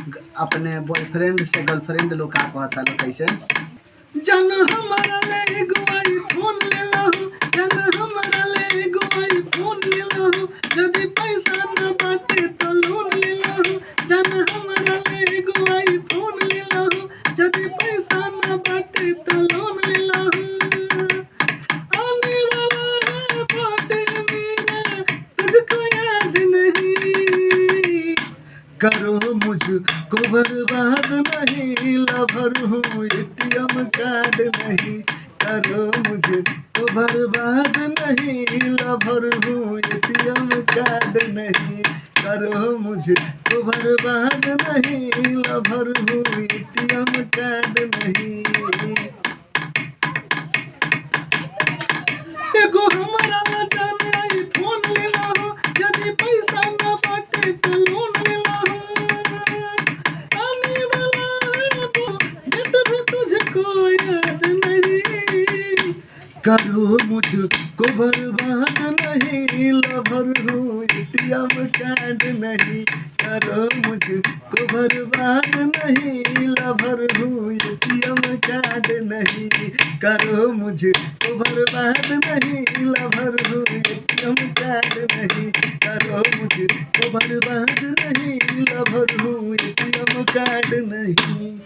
अपने बॉयफ्रेंड से गर्लफ्रेंड लोग का कहता लोग कैसे, जन हमारा ले एगो आईफोन ले लहू, जन हमारा ले एगो आईफोन ले लहू, यदि पैसा न बाटे तो लोन ले लहू, जन हमारा ले एगो आईफोन ले लहू, यदि पैसा न बाटे तो लोन ले लहू। आने वाला है बर्थडे मेरा, तुझको याद नहीं, करो मुझको बर्बाद नहीं, लवर हूँ एटीएम कार्ड नहीं, करो मुझको बर्बाद नहीं, लवर हूँ एटीएम कार्ड नहीं, करो मुझको बर्बाद नहीं, लवर हूँ एटीएम कार्ड नहीं। एगो हमारा ला जाने आईफोन ले लहू, यदि पैसा न बाटे तो लोन ले लहू। आने वाला है वो डेट भी तुझको याद नहीं, करो मुझको बर्बाद नहीं, लवर हूँ एटीएम कार्ड नहीं, करो मुझको बर्बाद नहीं, लवर हूँ एटीएम कार्ड नहीं, करो मुझको बर्बाद नहीं, लवर हूँ एटीएम कार्ड नहीं, करो मुझको बर्बाद नहीं, लवर हूँ एटीएम कार्ड नहीं।